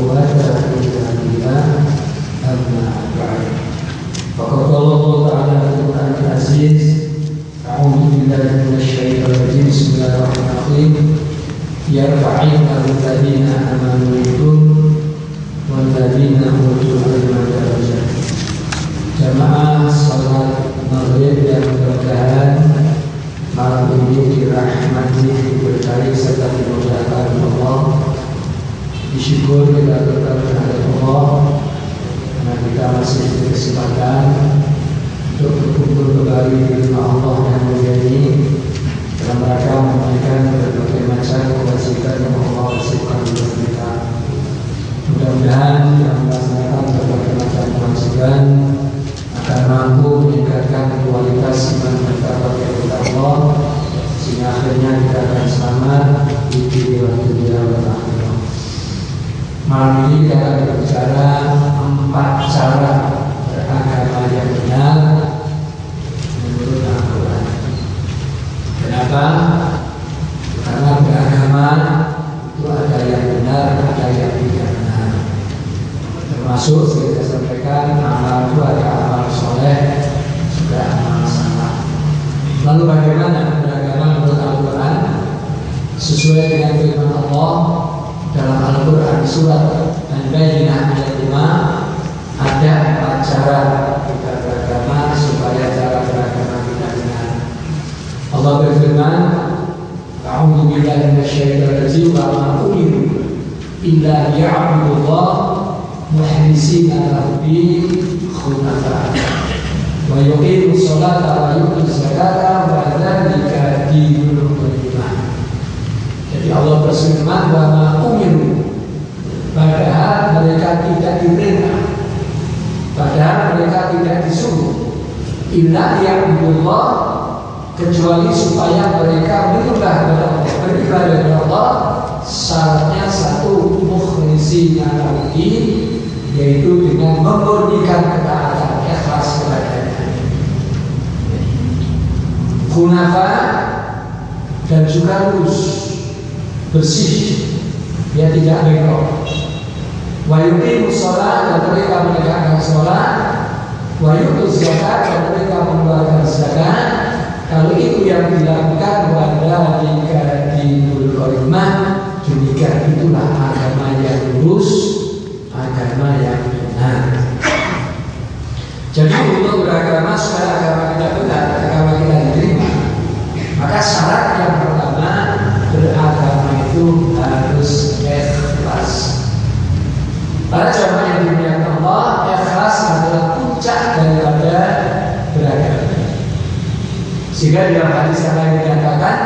ولا إلا أما بعد. فقد قال الله تعالى في القرآن العزيز: أعوذ بالله من الشيطان الرجيم. بسم الله الرحمن الرحيم. يرفع الذين آمنوا منكم والذين أوتوا العلم درجات. Jamaah salat maghrib yang berkahan malam ini dirahmati, diberkahi serta dimudahkan Allah. Disyukur kita tetap kepada Allah karena kita masih diberi kesempatan untuk berkumpul kembali di rumah Allah yang mulia ini dalam rangka menunaikan berbagai macam kewajiban yang Allah wajibkan untuk kita. Mudah-mudahan yang melaksanakan berbagai macam kewajiban akan mampu meningkatkan kualitas iman kita kepada Allah, sehingga akhirnya kita akan selamat di dunia dan akhirat. Malam ini kita akan berbicara 4 cara beragama yang benar menurut Al-Quran. Kenapa? Karena beragama itu ada yang benar, ada yang tidak benar. Termasuk saya sampaikan, amal itu ada amal soleh, juga amal salah. Lalu bagaimana beragama menurut Al-Quran? Sesuai dengan firman Allah dalam Al-Quran surat Al-Bayyinah ayat 5, ada 4 cara kita beragama supaya cara beragama kita benar. Allah berfirman, "A'udzu billahi minasyaitonir rajim, wa ma umiru illa liya'budullah mukhlisina lahu-d-din hunafa wa yuqimus sholata wa yutuz zakata wa dzalika dinul qayyimah." Jadi Allah berfirman, "Wa ma umiru", padahal mereka tidak diperintah, padahal mereka tidak disuruh, illa liya'budullah, kecuali supaya mereka menyembah kepada Allah, beribadah kepada Allah. Syaratnya satu, mukhlisina lahu-d-din, yaitu dengan memurnikan ketaatan, ikhlas kepadanya. Hunafa, dan juga lurus, bersih, dia tidak bengkok. Wa yuqimus shalah, dan mereka menegakkan sholat. Wa yutuz zakat, dan mereka mengeluarkan zakat. Kalau itu yang dilakukan, wa dzalika dinul qayyimah, demikian itulah agama yang lurus, agama yang benar. Jadi untuk beragama supaya agama kita benar, agama kita diterima, maka syarat yang pertama, beragama itu harus ikhlas. Para jamaah yang dimuliakan Allah, ikhlas adalah puncak daripada beragama. Sehingga dalam hadis yang lain dikatakan,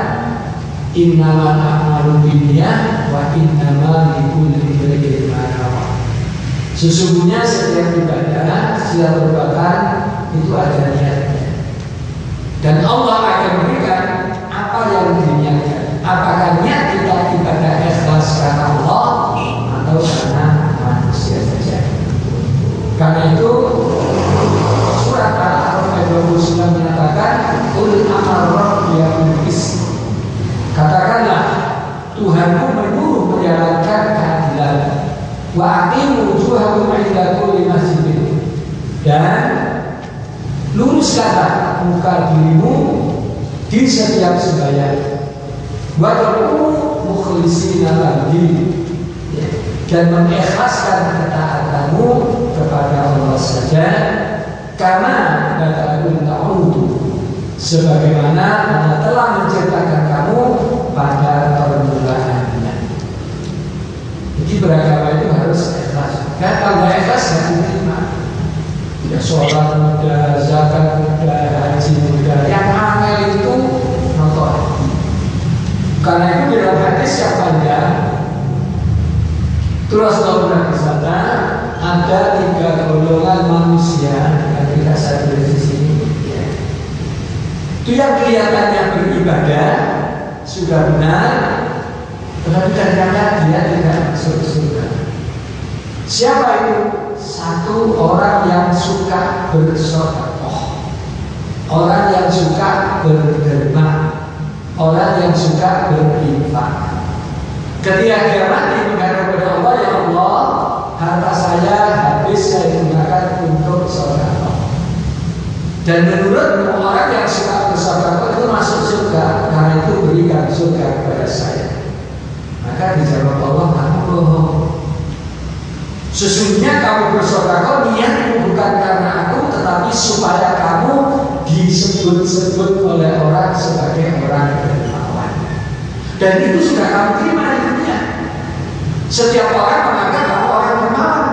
innamal a'malu binniyat wa innamal likulli imri'in ma nawa. Sesungguhnya setiap ibadah, setiap perbuatan itu ada niatnya. Dan Allah akan memberikan apa yang diniatkan. Apakah niat kita ibadah ikhlas karena Allah atau karena manusia saja. Karena itu surat Al-A'raf ayat 29 menyatakan, "Qul amara rabbi bil qist." Katakanlah, Tuhanmu menyuruh menjalankan keadilan. Wa aqimu wujuhakum 'inda kulli masjidin, dan luruskanlah muka dirimu di setiap sembahyang. Wa qulu mukhlisina lahu-d-din, dan mengikhlaskan ketaatanmu kepada Allah saja. Karena bada'akum ta'udu, sebagaimana Allah telah menciptakan kamu pada permulaannya. Jadi beragama itu harus ikhlas. Dan kalau tidak ikhlas tidak diterima. Ya, sholat mudah, zakat mudah, haji mudah. Yang amel itu nonton. Karena itu dalam hadis yang panjang, itu Rasulullah pernah bersabda, ada 3 golongan manusia yang tidak saya tulis di sini. Ya. Itu yang kelihatannya beribadah sudah benar, tetapi ternyata dia tidak masuk surga. Siapa itu? Satu, orang yang suka bersedekah, orang yang suka berderma, orang yang suka berinfak. Ketika dia mati menghadap kepada Allah, ya Allah, saya gunakan untuk sedekah. Dan menurut orang yang suka bersedekah itu masuk surga, karena itu berikan surga kepada saya. Maka dijawab Allah, kamu bohong. Sesungguhnya kamu bersedekah niatmu bukan karena aku, tetapi supaya kamu disebut-sebut oleh orang sebagai orang dermawan. Dan itu sudah kamu terima di dunia. Setiap orang menganggap kamu orang dermawan.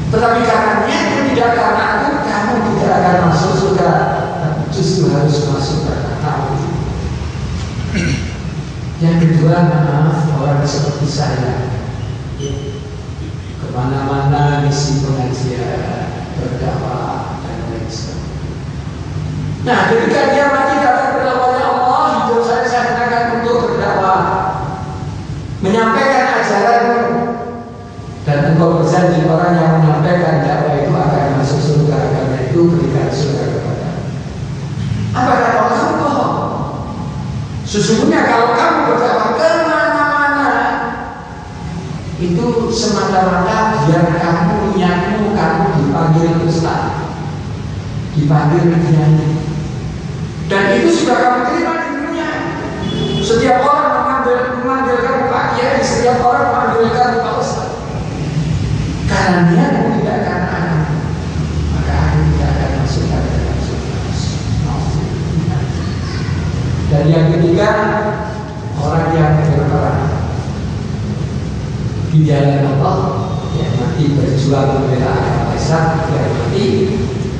Tetapi karena niatmu tidak karena aku, kamu tidak akan masuk surga, justru harus masuk karena kamu. Yang kedua, maaf, orang seperti saya kemana-mana misi pengajian, berdakwah dan lain sebagainya. Nah, ketika dia mati datang berdakwahnya Allah, hidup saya gunakan untuk berdakwah, menyampaikan ajaranmu, dan engkau berjanji orang yang menyampaikan dakwah itu akan masuk surga, karena itu berikan surga kepada. Apa kata Allah? Bohong. Sesungguhnya kalau kamu berdakwah kemana-mana, itu semata-mata biar kamu niatmu kamu dipanggil ustaz, dipanggil kiai, dan itu sudah kamu terima di dunia. Setiap orang memanggil kamu Pak Kiai, setiap orang memanggil kamu Pak Ustaz. Karena niatmu tidak karena aku, maka aku tidak akan masuk ke dalam surga. Dan yang ketiga, orang yang berperang di jalan Allah, yang mati berjuang membela agama Islam, yang mati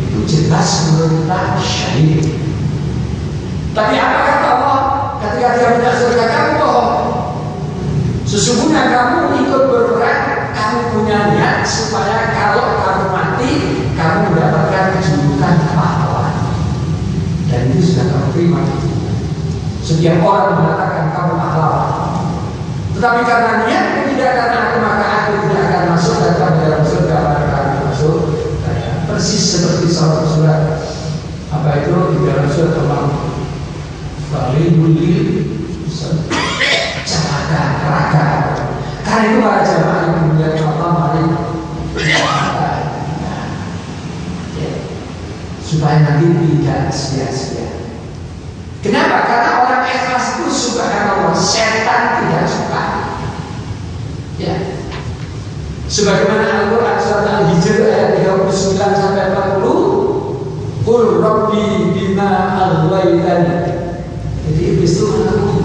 itu jelas merupakan syahid. Tapi apa kata Allah ketika dia minta surga? Kamu bohong. Sesungguhnya kamu ikut berperang, kamu punya niat supaya kalau kamu mati, kamu mendapatkan julukan pahlawan. Dan itu sudah kamu terima. Setiap orang mengatakan kamu pahlawan. Tetapi karena niatmu tidak karena aku, maka aku tidak akan masuk dalam surga, maka akan masuk. Persis seperti surat apa itu di dalam surat Allah. Walidulil celaka neraka. Karena itu para jamaah yang kemudian Allah mari supaya nanti tidak sia-sia. Kenapa? Karena orang ikhlas itu subhanallah, setan tidak suka. Ya. Sebagaimana Al-Quran surat Al-Hijr ayat 39 sampai 40, Qul Rabbi bima aghwaytani. Jadi iblis itu mengaku,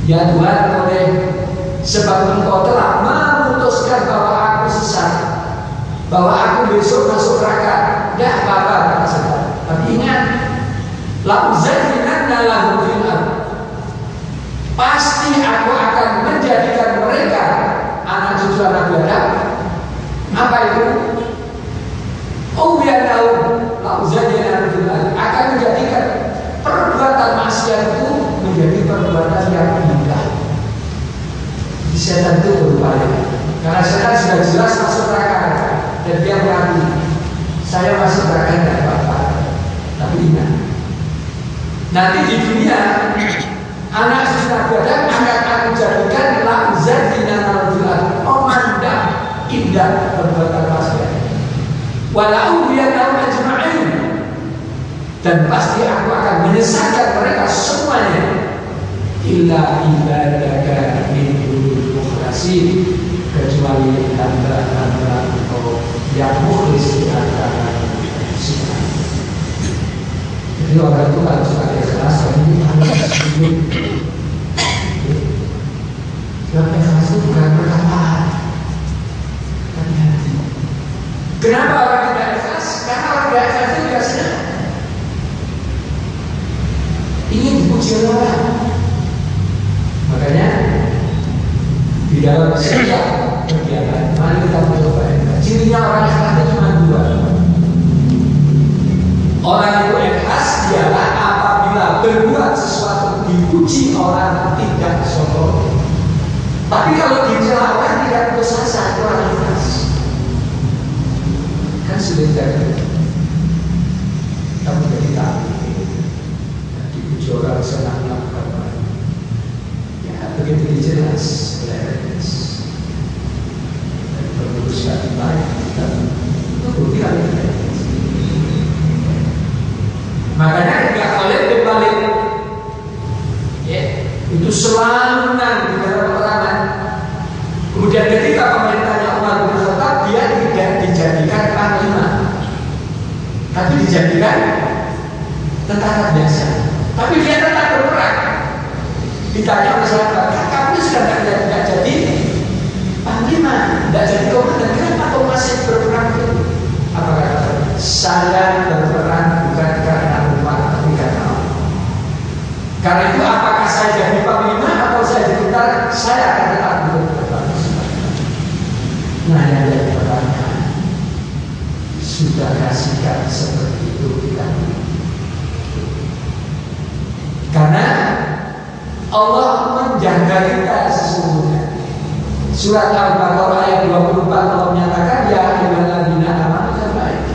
ya Tuhan, oleh sebab engkau telah memutuskan bahwa aku sesat, bahwa aku besok masuk neraka. Tidak apa-apa, tapi ingat, la'uzayyinanna lahum fil ardh. Pasti aku akan menjadikan mereka anak cucu Nabi Adam. Apa itu? Oh ya tahu, la'uzayyinanna fil ardh akan menjadikan perbuatan maksiat itu menjadi perbuatan yang indah. Setan itu berupaya, karena setan sudah jelas masuk neraka dan dia mengaku, saya masuk neraka tidak apa-apa. Tapi ingat, nanti di dunia anak cucu Nabi Adam akan aku jadikan la'uzayyinanna fil ardh, memandang indah perbuatan maksiat. Wala'ughwiyannahum ajma'in. Dan pasti aku akan menyesatkan mereka semuanya, illa ibadaka minhum mukhlasin, kecuali hamba-hamba engkau yang mukhlis di antara kita. Jadi orang itu kalau suka ikhlas, ini harus sujud. Sebab ikhlas itu bukan perkataan, tapi hati. Kenapa orang tidak ikhlas? Karena orang tidak ikhlas itu biasanya ingin dipuji orang. Makanya di dalam setiap kegiatan, mari kita mencoba. Cirinya orang ikhlas itu cuma dua. Orang itu ikhlas ialah apabila berbuat sesuatu dipuji orang tidak sombong. Tapi kalau dicela orang tidak putus asa, itu orang ikhlas. Kan sudah jadi. Kamu jadi tahu. Orang senang melakukan, ya begitu jelas, dan pengurus kami baik, kita dijadikan tentara biasa. Tapi dia tetap berperang. Ditanya oleh sahabat, kamu sudah tidak jadi panglima, tidak jadi komandan, kenapa kau masih berperang itu? Apa kata? Saya berperang bukan karena umat, tapi karena Allah. Karena itu apakah saya jadi panglima atau saya jadi tentara, saya akan tetap berperang. Nah, yang jadi pertanyaan, sudahkah sikap seperti itu kita? Karena Allah menjaga kita sesungguhnya. Surat Al-Baqarah ayat 24 Allah menyatakan ya ayyuhalladzina amanu tabaik.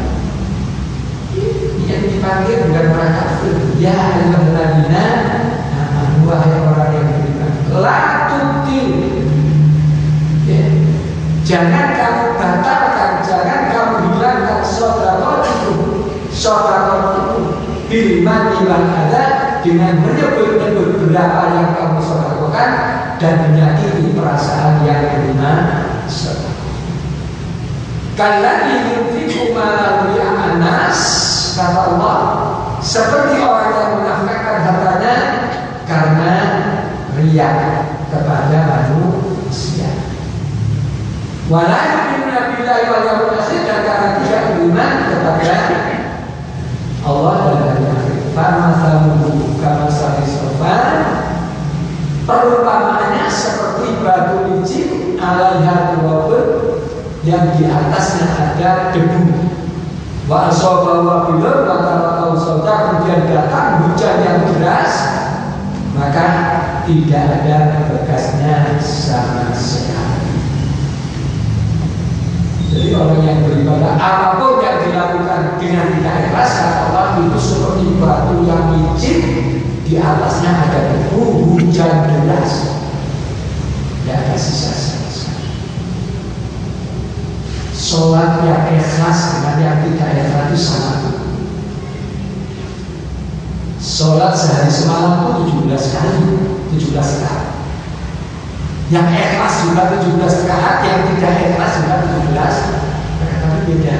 Yang dipanggil bukan orang kafir. Ya ayyuhalladzina amanu, wahai orang yang beriman. La tubtil. Ya. Jangan kamu batalkan, jangan kamu hilangkan sedekah itu bil mani wal adha, dengan menyebut-nyebut berapa yang kamu sedekahkan dan menyakiti perasaan yang menerima sedekah. Kalladzi yunfiqu malahu li'an-nas, kata Allah, seperti orang yang menafkahkan hartanya karena riya kepada manusia. Wala yu'minu billahi wal yawmil akhir, dan karena tidak beriman kepada Allah dan hari akhir. Famasaluhu kamasali sofan, perumpamaannya seperti batu licin alaiha turabun, yang di atasnya ada debu. Wa asoba wa bilur wa tarakau sauda, kemudian datang hujan yang deras, maka tidak ada bekasnya sama sekali. Jadi orang yang beribadah, apapun yang dilakukan dengan tidak ikhlas, kata Allah, itu seperti batu yang licin, di atasnya ada debu, hujan deras, tidak ada sisa sama sekali. Sholat yang ikhlas dengan yang tidak ikhlas itu sama. Sholat sehari semalam itu 17 kali, 17 kali. Yang ikhlas juga 17 rakaat, yang tidak ikhlas juga 17, tapi beda.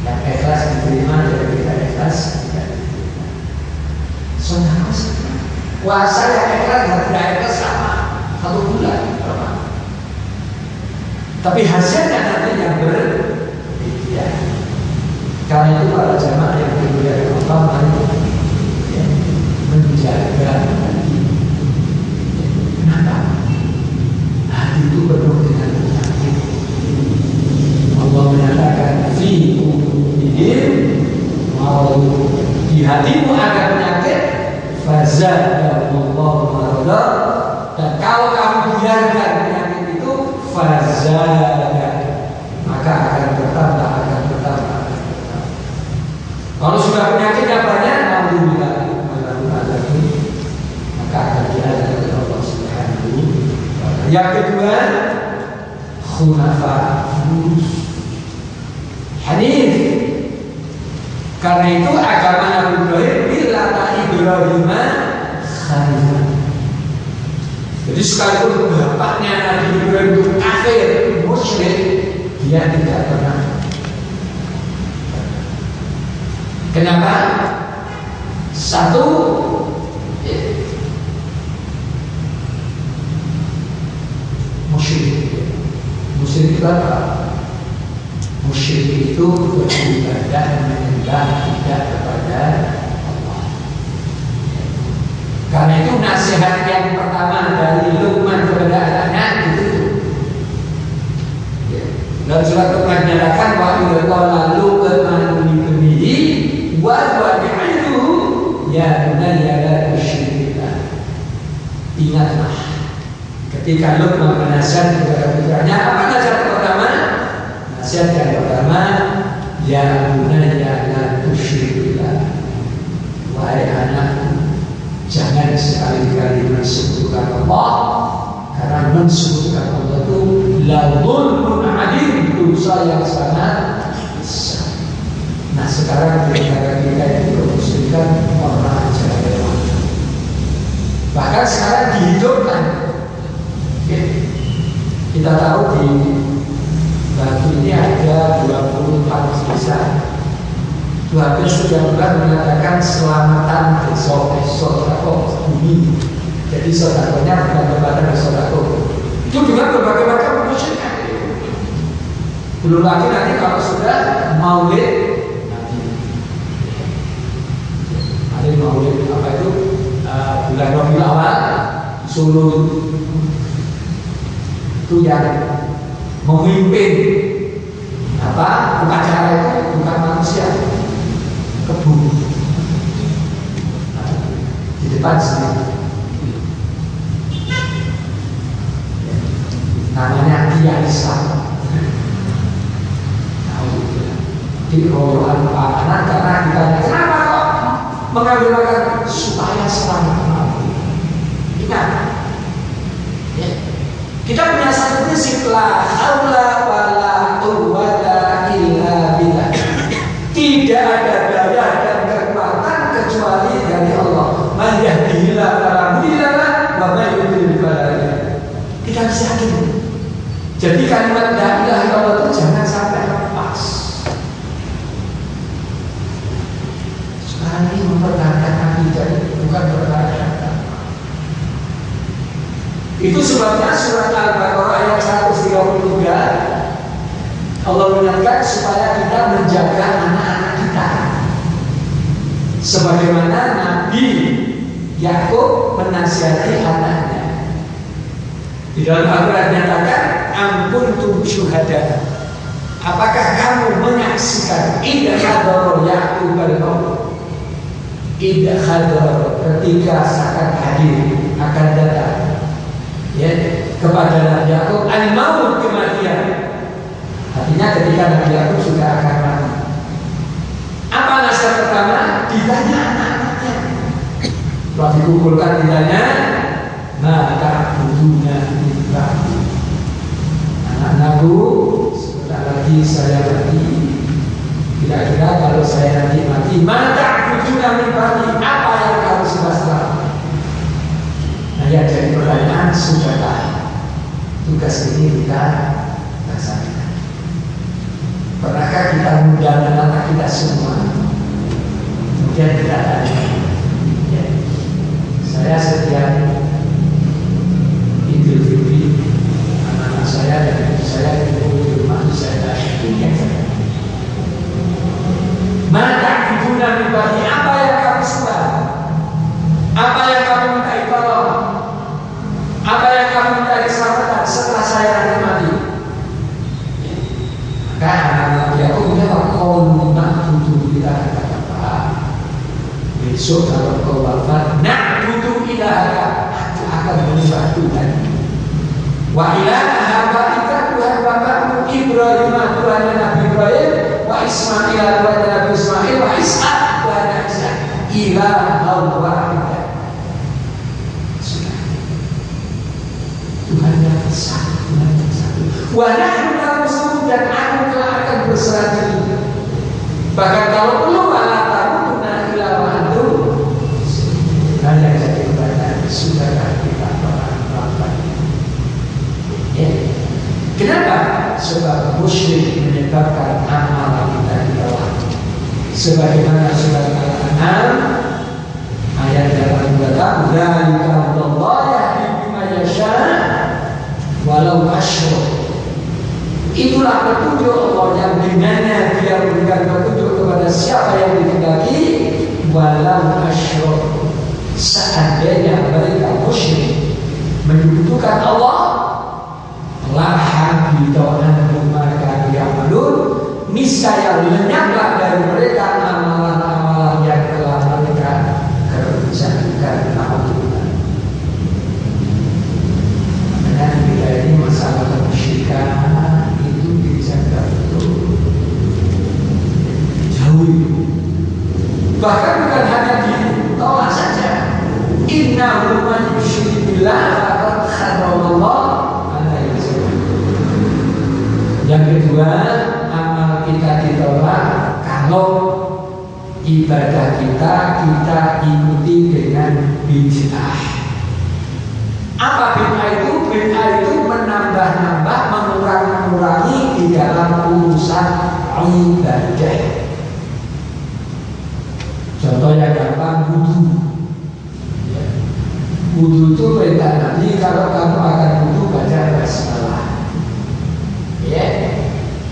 Yang ikhlas diterima, yang tidak ikhlas tidak diterima. Soalnya puasa yang ikhlas dan tidak ikhlas sama, 1 bulan berapa? Tapi hasilnya nanti yang berbeda. Karena itu para jamaah yang dimuliakan Allah, menjaga hati. Kenapa? Hati itu penuh dengan penyakit. Allah menyatakan fi qulubihim maradun, di hatimu ada penyakit, fazadahumullahu maradan, dan kalau kamu biarkan penyakit itu, fazadah, maka akan bertambah, akan bertambah. Kalau sudah penyakitnya banyak, alhamdulillah, maka akan diadab oleh Allah Subhanahu wa ta'ala. Yang kedua, khunafa, lurus, hanif. Karena itu agama Nabi Ibrahim millata Ibrahim hanifan. Jadi sekalipun bapaknya Nabi Ibrahim itu kafir, musyrik, dia tidak pernah. Kenapa? Satu, musyrik. Musyrik itu apa? Musyrik itu beribadah menyembah tidak kepada Allah. Karena itu nasihat yang pertama dari Luqman kepada anaknya itu. Dan surat Luqman menyatakan wa qala Luqman libnihi wa wa'iduhu ya bunayya la tusyrik billah. Ingatlah ketika Luqman menasihati kepada putranya, apa nasihat pertama? Nasihat yang pertama, ya bunayya la tusyrik billah. Wahai anakku, jangan sekali-kali mensekutukan Allah, karena mensekutukan Allah itu la dzulmun adzim, dosa yang sangat besar. Nah sekarang di negara kita itu kemusyrikan orang jalan. Bahkan sekarang dihidupkan. Kita tahu di Batu ini ada 24 desa Tuhan sudah menyatakan selamatan besok atau bumi. Jadi sodakonya bukan kepada sodako. Itu juga berbagai macam kemusyrikan. Belum lagi nanti kalau sudah maulid nanti. Ada maulid apa itu bulan Rabiul Awal Solo itu yang memimpin upacara itu bukan manusia, kebun di depan sini. Namanya Dia Islam. Di royohan panganan karena kita kenapa kok mengambil makanan supaya selamat malam. Ingat, ya. Kita punya satu prinsip la haula wala quwwata illa billah. Tidak ada daya dan kekuatan kecuali dari Allah. Man yahdihillahu fala mudilla lahu wa may yudlil fala hadiya lahu. Kita harus yakin. Jadi kalimat la ilaha illallah itu jangan sampai lepas. Sekarang ini mempertahankan akidah, bukan mempertahankan. Itu sebabnya surat Al-Baqarah ayat 133 Allah mengingatkan supaya kita menjaga anak-anak kita. Sebagaimana Nabi Yakub menasihati anaknya. Di dalam Al-Quran nyatakan ampun tu syuhada. Apakah kamu menyaksikan idza hadara Yakub al-maut? Idza hadara ketika akan hadir, akan datang. Ya, kepada Nabi Yakub al-maut kematian. Artinya ketika Nabi Yakub sudah akan mati. Apa nasihat pertama? Ditanya anak-anaknya. Setelah dikumpulkan ditanya, maka butuhnya ibadah. Anak-anakku, sebentar lagi saya mati. Kira-kira kalau saya nanti mati, maka butuhnya ibadah. Apa yang harus dilaksanakan? Nah, ya jadi pertanyaan sudahlah tugas ini kita laksanakan. Pernahkah kita mengundang anak kita semua? Kemudian kita tanya, ya, saya setiap Idul Fitri anak-anak saya dan ibu saya kumpul di rumah saya tanya, maka hubungan pribadi apa yang kamu suka? Apa yang kamu minta tolong? Apa yang kamu minta keselamatan setelah saya nanti mati? Maka anak-anak dia menjawab, kau butuh kita kata-kata. Besok kalau kau wafat, nak butuh ilaha, aku akan menyembah Tuhan. Wa ilaha baika Tuhan bapakmu Ibrahim Tuhan Nabi Ibrahim, wa Ismail Tuhan Nabi Ismail, wa Ishak Tuhan Nabi Ishak. Ilaha wahidah. Tuhan yang satu, Tuhan yang satu. Wa nahnu muslimun dan aku telah akan berserah diri. Bahkan kalau perlu wala ta'buduna illa wa antum. Hanya jadi pertanyaan, sudahkah kita melakukan? Ya. Kenapa? Sebab musyrik menyebabkan amal kita ditolak. Sebagaimana surat Al-An'am ayat 82, dzalika Allah yahdi bima yasha walau asyrak. Itulah petunjuk Allah yang dengannya Dia memberikan petunjuk kepada siapa yang dikehendaki, walau asyrak. Seandainya mereka musyrik menyekutukan Allah, lahan bid'ahan maka diamalun, niscaya lenyaplah dari mereka amalan-amalan yang telah mereka kerjakan. Makanya kita ini masalah kemusyrikan itu dijaga betul, jauhi. Bahkan bukan hanya ditolak saja. Innahu man yusyrik billah faqad harramallah alaihi wasallam. Yang kedua, amal kita ditolak kalau ibadah kita ikuti dengan bid'ah. Apa bid'ah itu? Bid'ah itu menambah-nambah, mengurangi di dalam urusan ibadah. wudhu. Ya. Wudhu itu perintah Nabi, kalau kamu akan wudhu baca basmalah. Ya,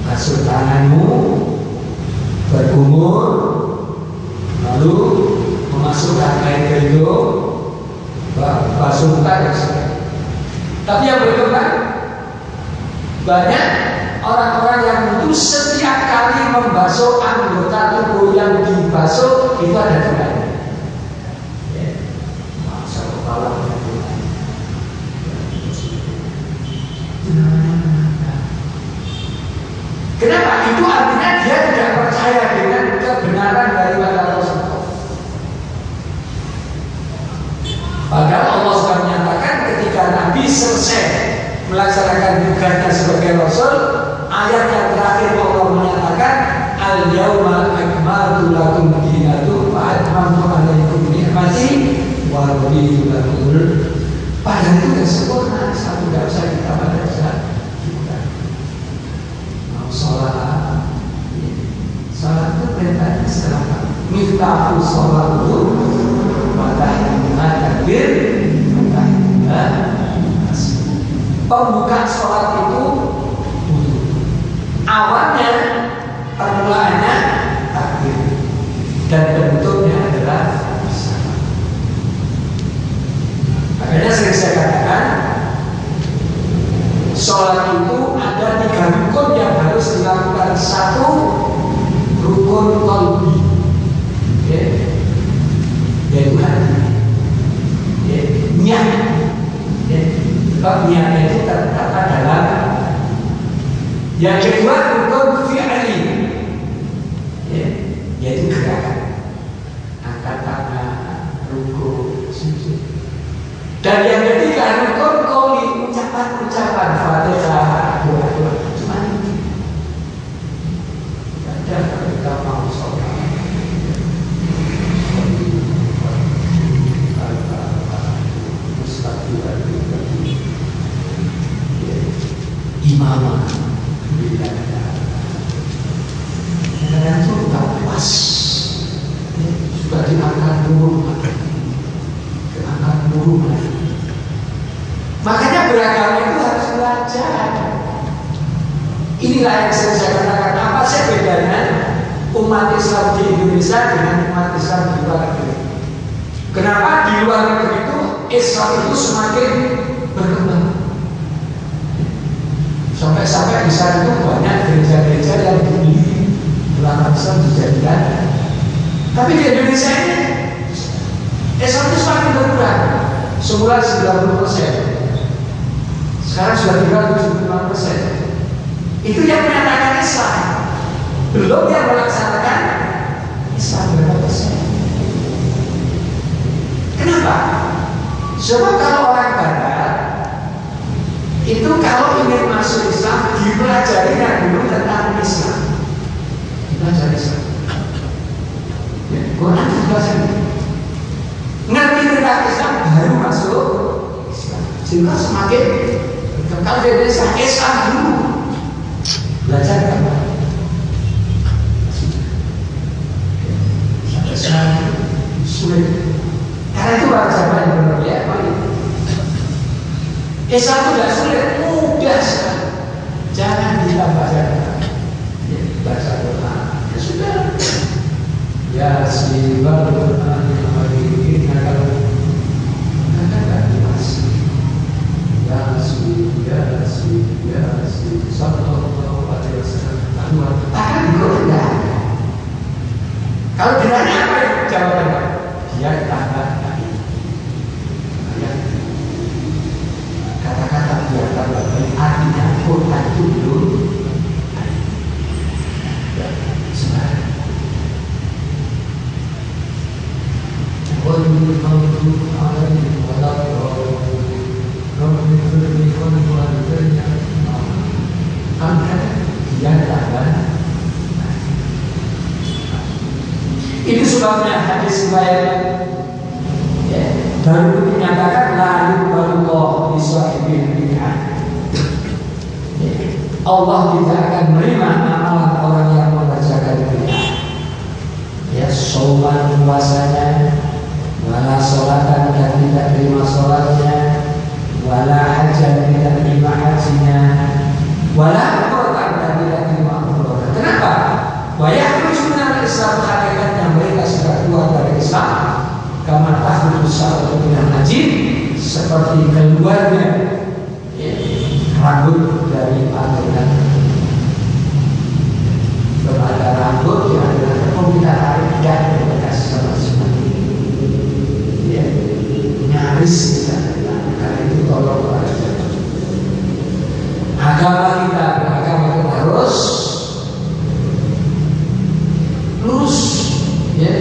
masuk tanganmu, berkumur, lalu memasukkan air ke hidung, basuh muka dan sebagainya. Tapi yang berkembang banyak orang-orang yang itu setiap kali membasuh anggota tubuh yang dibasuh itu ada doanya. Ya, masa kepala kenapa? Itu artinya dia tidak percaya dengan kebenaran daripada Rasulullah. Padahal Allah sudah menyatakan ketika Nabi selesai melaksanakan tugasnya sebagai Rasul, ayat yang terakhir Allah menyatakan al-yauma akmaltu lakum dinakum wa atmamtu alaikum ni'mati wa raditu lakumul. Padahal itu sudah sempurna, satu tidak usah ditambah dasar. Mau sholat, sholat itu perintahnya serahkan. Miftahu sholat itu matahimah takbir, matahimah pembuka sholat itu awalnya permulaannya takbir dan bentuknya adalah salam. Makanya sering saya katakan sholat itu ada 3 rukun yang harus dilakukan. Satu, rukun qalbi, yaitu hati, niat. Sebab niatnya itu tertata dalam. Yang kedua, rukun fi'li, yaitu gerakan, angkat tangan, ruku, sujud. Dan yang ketiga, rukun qauli, ucapan-ucapan Fatihah, doa-doa. Cuma ini. Tidak ada kalau kita mau sholat. Imamah bila kadang-kadang itu tak pas, sudah diangkat burung, makanya beragama itu harus belajar. Inilah yang saya katakan, apa sih bedanya umat Islam di Indonesia dengan umat Islam di luar negeri? Kenapa di luar negeri itu Islam itu semakin berkembang? Sampai-sampai di sana itu banyak gereja-gereja yang dibeli ulama Islam dijadikan. Tapi di Indonesia ini Islam itu semakin berkurang. Semula 90%, sekarang sudah tinggal 75%. Itu yang menyatakan Islam, belum yang melaksanakan Islam berapa persen. Kenapa? Sebab kalau orang Barat itu kalau ingin masuk Islam dipelajarinya dulu tentang Islam, dipelajari Islam. Ya, Quran dipelajari, ngerti tentang Islam baru masuk Islam. Sehingga semakin kalau di Indonesia Islam dulu, belajar apa? Sampai sekarang sulit. Karena itu bahasa yang benar ya, Islam itu tidak sulit, mudah sekali. Jangan ditambah baca doa. Ya sudah. Ya si baru ini kalau kadang-kadang masih. Ya si sallallahu alaihi wasallam. Akan digoda. Kalau ditanya apa jawabannya? Dia tambah lagi. Kata-kata dia tambah lagi. Artinya Quran itu belum sebenarnya. Ini sebabnya hadis riwayat baru dinyatakan la yuqbalullahu li sahibil bid'ah. Allah tidak akan menerima amalan orang yang mengerjakan bid'ah. Ya, sholat puasanya wala sholatan dan tidak terima sholatnya, wala hajan tidak terima hajinya, wala umrotan dan tidak terima umrohnya. Kenapa? Wa yakhrujuna min Islam, hakikatnya mereka sudah keluar dari Islam. Kama takhruju sya'ratu minal najib, seperti keluarnya rambut dari adonan. Kalau ada rambut yang ada tepung kita tarik dan bekas sama ya, nyaris kita karena itu tolong agama kita harus lurus ya,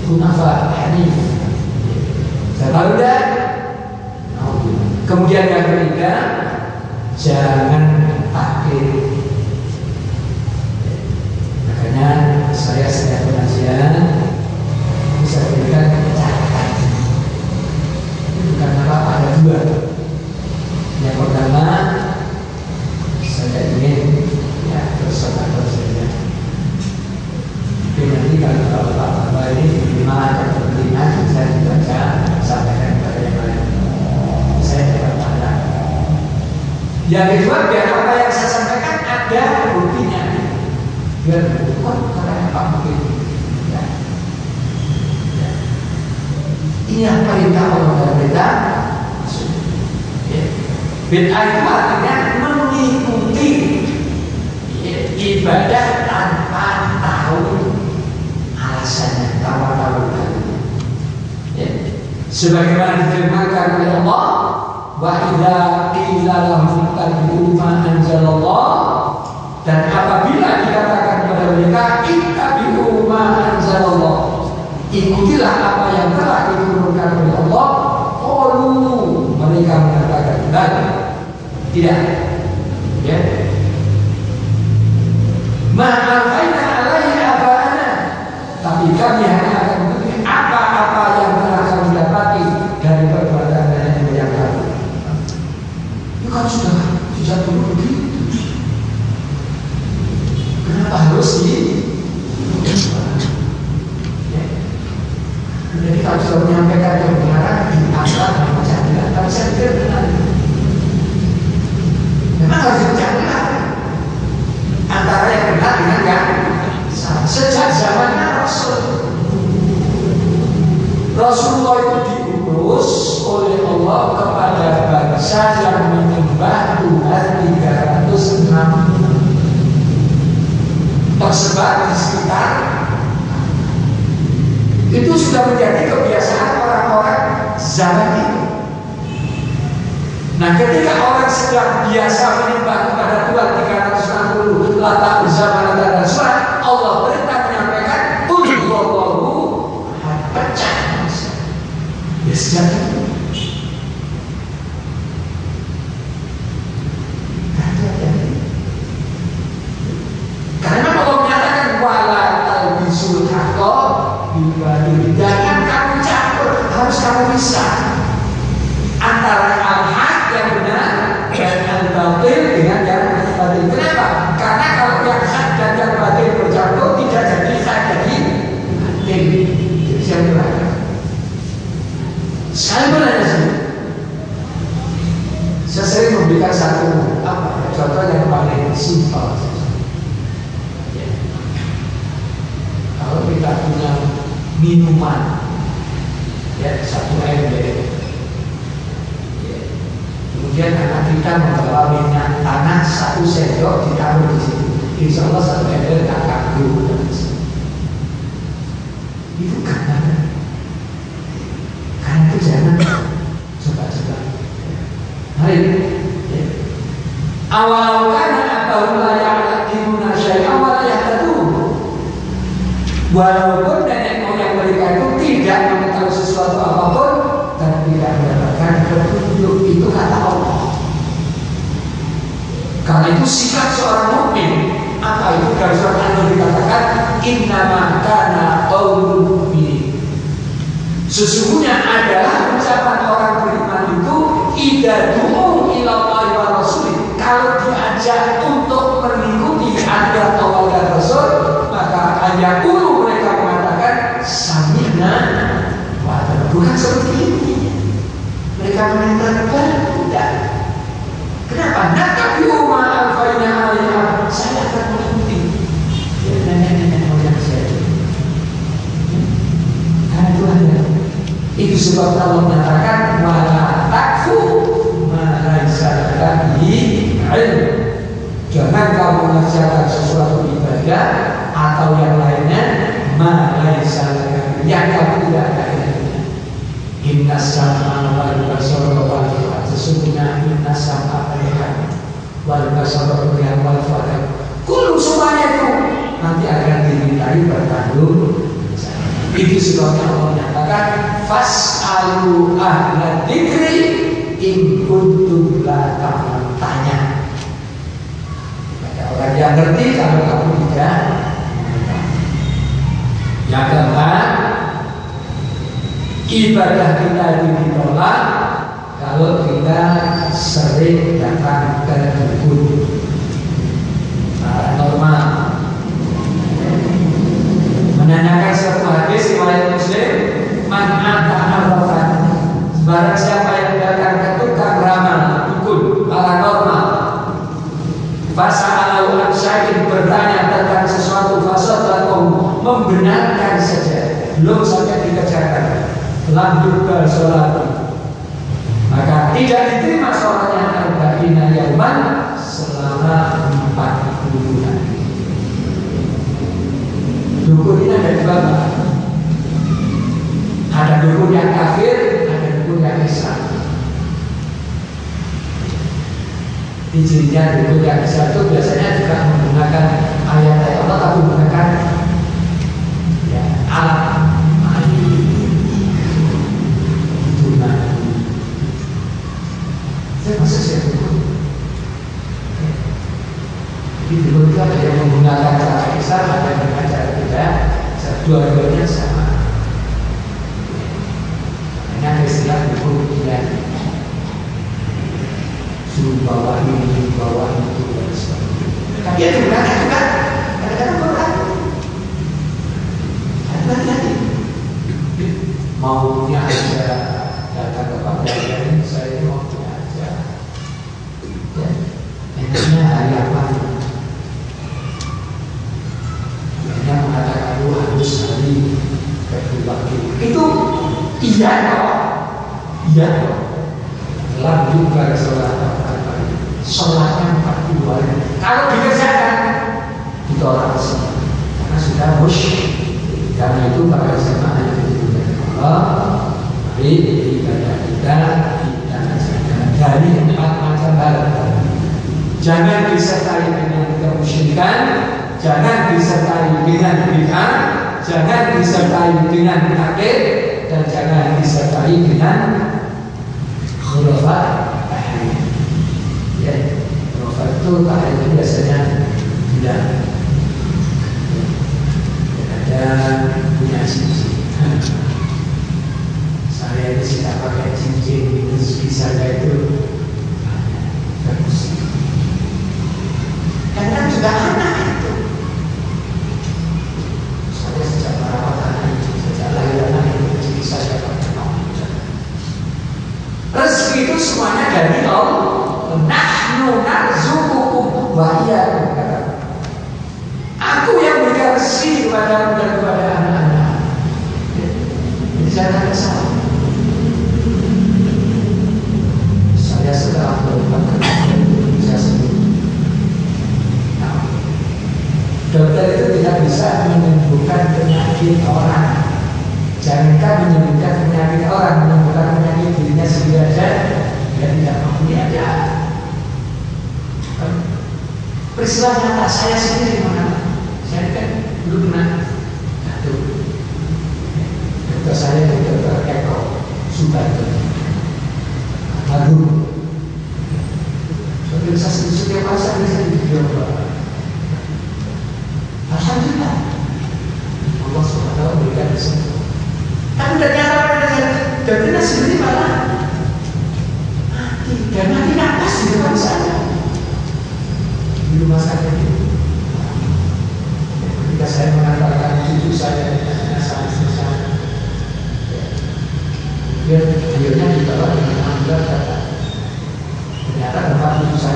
hunafa hanif. Udah. Kemudian yang ketiga, jangan taklid. Makanya saya pengajian bisa berikan catatan. Bukan apa-apa, ada dua. Yang pertama, saya ingin ya bersama saja. Tapi nanti kalau Bapak ini diterima dan kepentingan, saya dibaca sampaikan kepada yang lain. Saya dapat pahala. Yang kedua, biar apa yang saya sampaikan ada buktinya. Biar bukan karena apa mungkin. Ya. Ya. Ini yang perintah Allah dan perintah Rasul. Ya. Bid'ah itu artinya mengikuti ibadah tanpa tahu alasannya, tahu. Ya. Sebagaimana difirmankan oleh Allah, wa idza qila lahum ittabi'u ma anzalallah, dan apabila dikatakan kepada mereka ittabi'u ma anzalallah, ikutilah apa yang telah diturunkan oleh Allah, qalu, mereka mengatakan tidak ya, ma alfaina alaihi aba'ana, tapi kami hanya akan mengikuti apa-apa yang telah kami dapati dari perbuatan nenek moyang kami. Itu kan sudah sejak dulu begitu. Kenapa harus jadi kalau sudah menyampaikan kebenaran diangkat macam bilang, tapi saya pikir benar. Memang harus dicari antara yang benar dengan yang salah. Sejak zamannya Rasulullah itu diutus oleh Allah kepada bangsa yang menyembah Tuhan 306 tersebar di sekitar. Itu sudah menjadi kebiasaan orang-orang zaman itu. Nah, ketika orang sedang biasa menyembah kepada Tuhan 360 lata zaman dan surat, Allah perintah menyampaikan Allahu pecah. Ya sejak itu. Karena Allah menyatakan wala talbisul haqqa bil-batil. Jangan kamu campur, harus kamu pisah antara al-haq yang benar dan al-batil dengan yang batil. Kenapa? Karena kalau yang hak dan yang batil bercampur tidak jadi hak, jadi batil. Siapa yang saya bertanya sih, saya sering memberikan satu contoh yang paling simpel. Ya. Kalau kita punya minuman, ya satu ember, ya. Kemudian anak kita membawa minyak tanah satu sendok ditaruh di situ, insya Allah satu ember tak kabur. Itu karena itu jangan coba-coba. Hari ini awal karena apa layak dimuna syai'an wa la yahtadun. Walaupun nenek moyang mereka itu tidak mengetahui sesuatu apapun dan tidak mendapatkan petunjuk, itu kata Allah. Karena itu sifat seorang mukmin. Apa itu? Dari surat An-Nur dikatakan innama kana qaulul mu'minin, sesungguhnya adalah ucapan orang beriman itu idza du'u ila Allah wa Rasul, kalau diajak untuk mengikuti ajaran Allah dan Rasul, maka ayaqulu mereka mengatakan sami'na wa Kenapa? Natabi'u ma'alfaina alaiha. Saya akan mengikuti nenek-nenek moyang saya. Karena itu ada. Itu sebab Allah menyatakan wala takfu ma laisa laka bihi ilm. Jangan kau mengerjakan sesuatu ibadah atau yang lainnya ma laisa laka yang kamu tidak ada ilmunya. Inna sam'a wal basara wal fu'ad. Sesungguhnya inna sam'a wal basara wal fu'ad. Kullu semuanya itu nanti akan dimintai bertanggung. Itu sebabnya Allah menyatakan fas'alu ahla dzikri in kuntum la ta'lamun. Tanya kepada orang yang ngerti kalau kamu tidak. Yang keempat, ibadah kita itu ditolak kalau kita sering datang ke dukun paranormal. Menanyakan satu hadis riwayat Muslim, man ata arrafan, barang siapa yang datang ke tukang ramal, dukun paranormal, fasa'alahu an syai'in, bertanya tentang sesuatu, fasadaqahu, membenarkan saja, belum sampai dikerjakan, lanjut ke sholat, maka tidak diterima sholatnya arba'ina yauman, selama 40 hari. Dukun ini ada dua, ada dukun yang kafir, ada dukun yang Islam. Di cirinya dukun yang Islam itu biasanya juga menggunakan ayat-ayat Allah, tapi menggunakan alat tunai. Saya masuk saya dukun. Di dukun itu ada yang menggunakan cara Islam, ada yang menggunakan cara tidak. Dua-duanya sama. Hanya istilah dukun yang suruh bawa ini, bawa itu, dan sebagainya. Tapi ada menggunakan juga kadang-kadang berat. Hati-hati. Maunya aja datang ke panggilan, saya maunya aja. Ya, enaknya hari apa? Yang mengatakan lu harus hari kedua itu iya kok, iya kok. Lanjut ke sholat sholatnya 40 hari. Kalau dikerjakan ditolak semua karena sudah musyrik. Karena itu pada jemaah yang dimuliakan Allah, mari ibadah kita kerjakan dari 4 macam hal. Jangan disertai dengan kemusyrikan, jangan disertai dengan bid'ah, jangan disertai dengan takdir, dan jangan disertai dengan khurafat tahrif. Ya, khurafat itu tahrif itu biasanya tidak ada punya cincin. Saya ini tidak pakai cincin, rezeki saya itu bagus. Kadang juga anak itu. Saya sejak merawat anak itu, sejak lahir anak itu, rezeki saya pakai nomor. Rezeki itu semuanya dari Allah. Nahnu narzuqukum wa iyyakum. Aku yang berikan rezeki kepada dan kepada anak-anak. Jadi saya tidak salah. Saya setelah berobat saya sendiri. Dokter itu tidak bisa menyembuhkan penyakit orang. Jangankan menyembuhkan penyakit orang, menyembuhkan penyakit dirinya sendiri saja, dia tidak mampu aja. Peristiwa nyata saya sendiri mengalami. Saya kan dulu pernah jatuh. Dokter saya itu Dokter Eko Subanto. Lalu setiap masa bisa dicoba. Alhamdulillah Allah SWT memberikan kesembuhan. Tapi ternyata pada dokternya sendiri malah mati. Dan mati nafas di depan saya di rumah sakit itu. Ketika saya mengantarkan cucu saya dengan selesai, kemudian akhirnya dibawa dengan ambulan datang. Ternyata tempat cucu saya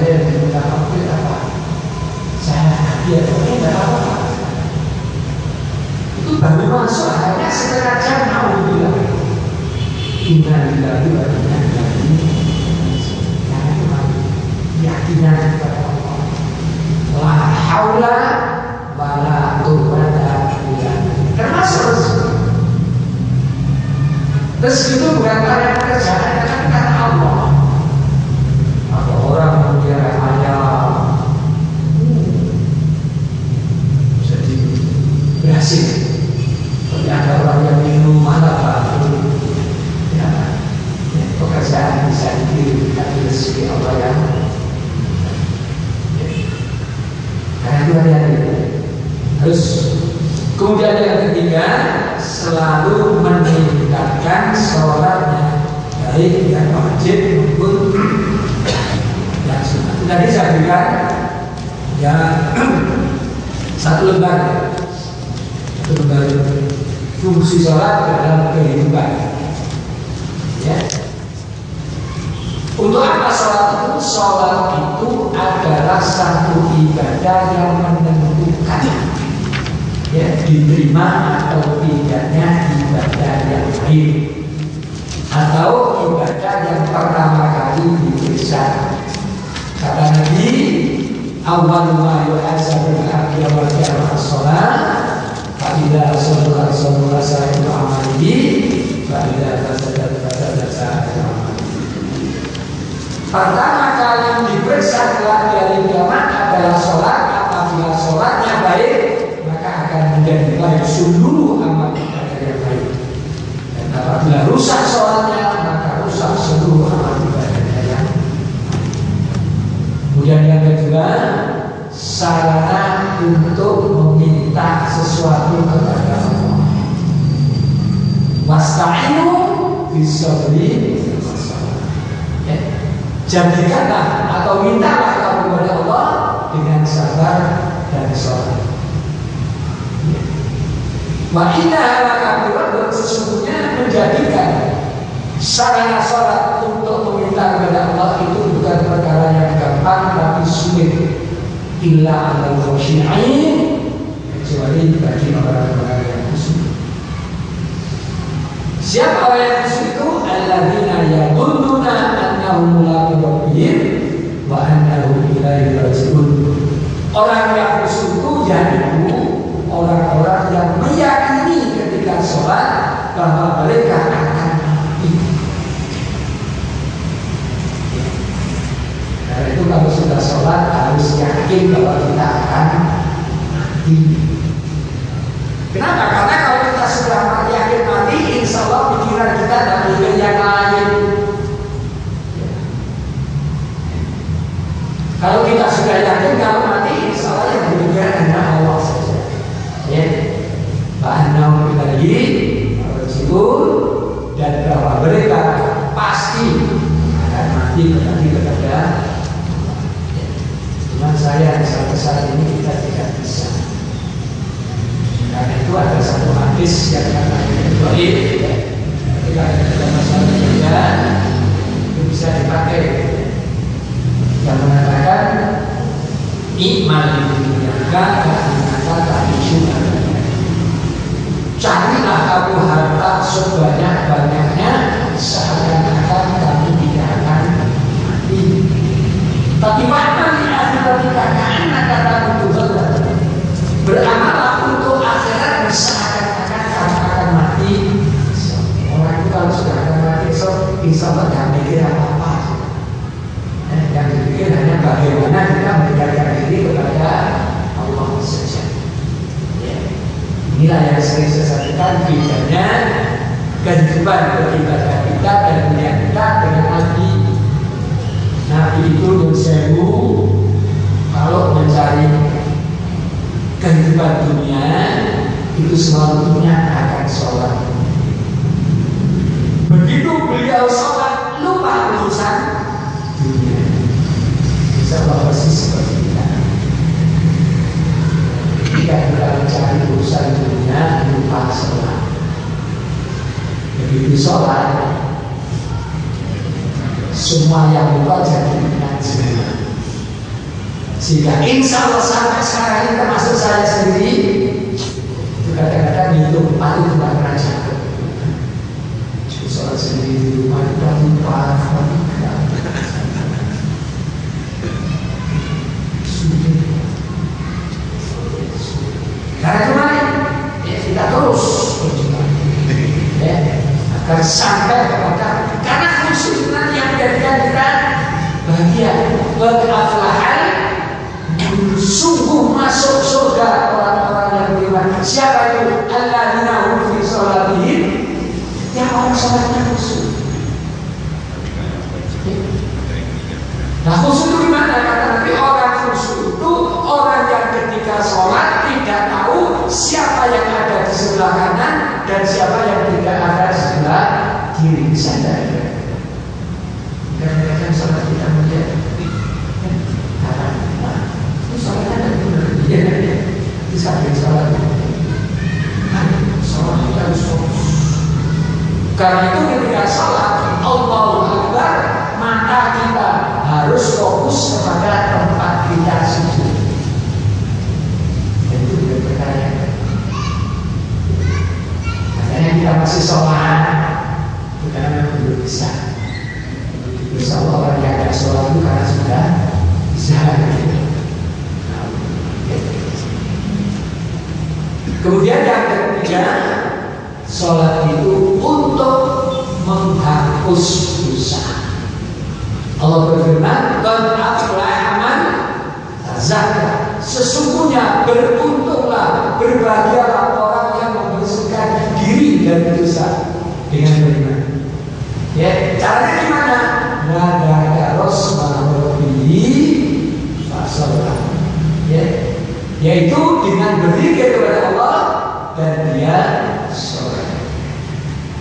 Inna lillahi wa inna ilaihi raji'un. Keyakinan kepada Allah. La haula wa la quwwata illa billah. Termasuk rezeki itu bukan karena pekerjaan, tapi karena Allah. Ada orang memelihara ayam, jadi berhasil. Tapi ada orang yang minum malah baru, ya, pekerjaan bisa dikirim dari rezeki Allah yang. Karena itu hati-hati. Terus kemudian yang ketiga, selalu meningkatkan sholatnya, baik yang wajib maupun yang sunnah. Tadi saya berikan ya satu lembar fungsi sholat dalam kehidupan. Ya. Untuk apa sholat itu? Sholat itu adalah satu ibadah yang menentukan, ya, diterima atau tidaknya ibadah yang lain, atau ibadah yang pertama kali diperiksa. Kata Nabi, awal ma yuhasabul abdu yawmal qiyamah as-shalah, fa idza shalla shalla sa'iru amalihi, fa idza fasada sa'iru amalihi. Pertama kali diperiksa kelak dari kiamat adalah sholat. Apabila sholatnya baik, maka akan menjadi baik seluruh amal ibadah yang baik. Dan apabila rusak sholatnya, maka rusak seluruh amal ibadahnya yang baik. Kemudian yang kedua, sarana untuk meminta sesuatu kepada Allah. Wasta'inu bis-sabri was-salah. Jadikanlah atau mintalah kamu kepada Allah dengan sabar dan sholat. Wa inna lakabiratun, sesungguhnya menjadikan sarana sholat untuk meminta kepada Allah itu bukan perkara yang gampang tapi sulit. Illa alal khashi'in, kecuali bagi orang-orang yang khusyuk. Siapa orang yang khusyuk itu? Alladzina yadunnuna annahum mulaqu rabbihim wa annahum ilaihi raji'un. Orang yang khusyuk itu yaitu orang-orang yang meyakini ketika sholat bahwa mereka akan mati. Karena itu kalau sudah sholat harus yakin bahwa kita akan mati. Kenapa? Karena kalau kita sudah yakin mati, insya Allah pikiran kita tidak mikir yang lain. Kalau kita sudah yakin kalau mati, insya Allah yang berpikiran hanya Allah saja. Ya, Ba'annahum ilaihi raji'un, dan bahwa mereka pasti akan mati kembali kepada Allah. Cuma saya sampai saat ini kita tidak bisa. Karena itu ada satu hadis yang katanya baik, ketika ada masalah kerjaan itu bisa dipakai, yang mengatakan iman didunyaka ka'annaka ta'ishu abada. Carilah kamu harta sebanyak-banyaknya seakan-akan kamu tidak akan mati. Tapi makna di akhirat ka'annaka ta'ishu abada. Beramallah untuk akhirat seakan-akan kamu akan mati. Orang itu kalau sudah akan mati, insya Allah jangan mikir apa-apa. Yang dipikir hanya bagaimana kita mendekatkan diri kepada Allah saja. Ya. Inilah yang sering saya sampaikan, bedanya kehidupan beribadah kita dan dunia kita dengan Nabi. Nabi itu Nusewu kalau mencari kehidupan dunia itu selalu akan sholat. Begitu beliau sholat, lupa urusan dunia. Sama persis seperti kita. Ketika kita mencari urusan dunia, lupa sholat. Begitu sholat, semua yang lupa jadi najis. Sehingga insya Allah sampai sekarang ini termasuk saya sendiri itu kadang-kadang hidup paling tidak pernah jatuh. Sholat sendiri di rumah kita lupa karena kemarin ya, kita terus berjuang ya, agar sampai kepada karena khusus nanti yang menjadikan kita bahagia beraflahan sungguh masuk surga orang-orang yang beriman. Siapa itu? Alladzina hum fi sholatihim, yang orang sholatnya khusyuk. Nah khusyuk itu gimana? Kata Nabi, orang khusyuk itu orang yang ketika sholat tidak tahu siapa yang ada di sebelah kanan dan siapa yang tidak ada di sebelah kiri. Sadar. Kadang-kadang sholat kita melihat sholatnya ada benar, ya, di samping sholat kita harus fokus. Karena itu ketika sholat Allahu Akbar, mata kita harus fokus kepada tempat kita sujud. Itu tidak perkara. Makanya kita masih sholat, kita memang belum bisa. Insya Allah orang yang ada sholat itu karena sudah bisa. Kemudian yang ketiga, sholat itu untuk menghapus dosa. Allah berfirman, "Qad aflaha man tazakka." Sesungguhnya beruntunglah, berbahagialah orang yang membersihkan diri dari dosa dengan beriman. Ya, caranya gimana? Nada rasmani fasolah. Ya. Yaitu dengan berzikir kepada Allah dan dia sholat.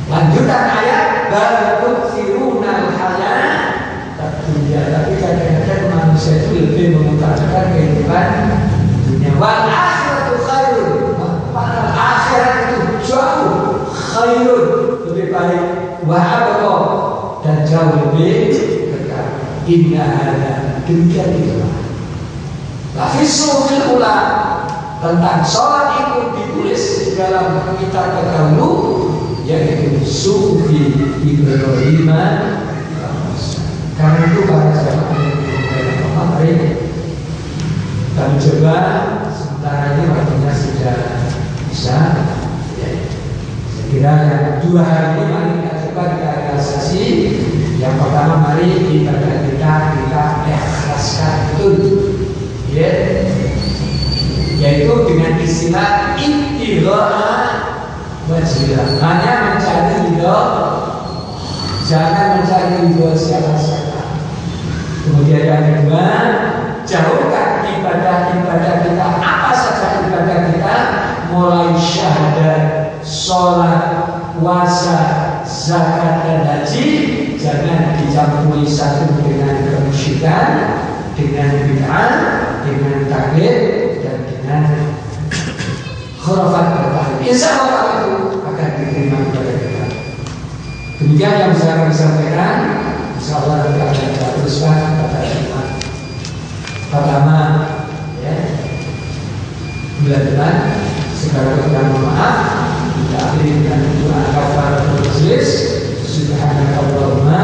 Lanjutan ayat, bal tu'thirunal hayata dunya. Tapi kadang-kadang manusia itu lebih mengutamakan kehidupan dunia. Wal akhiratu khairun. Padahal akhirat itu jauh khairun, lebih baik. Wa abqa, dan jauh lebih kekal. Inna hadza, demikian itulah. Lafizul ula tentang sholat itu ditulis di dalam kitab terdahulu, yaitu Sufi Ibrahim. Karena itu para jamaah yang mari kita mencoba sementara ini waktunya sudah bisa. Ya. Saya kira yang 2 hari ini mari kita coba kita realisasi. Yang pertama, mari ibadah kita ikhlaskan betul. Ya, yaitu dengan istilah ibtigha wajhillah, hanya mencari ridho, jangan mencari ridho siapa-siapa. Kemudian yang kedua, jauhkan ibadah-ibadah kita, apa saja ibadah kita, mulai syahadat, sholat, puasa, zakat dan haji, jangan dicampuri satu dengan kemusyrikan, dengan bid'ah, dengan takbir, dan dengan khurafat bertahlil. Insya Allah itu akan diterima kepada kita. Demikian yang bisa kami sampaikan. Insya Allah nanti akan kita teruskan pada Jumat pertama, ya, bulan depan. Segala kekurangan maaf kita akhiri dengan doa kafaratul majlis. Subhanakallahumma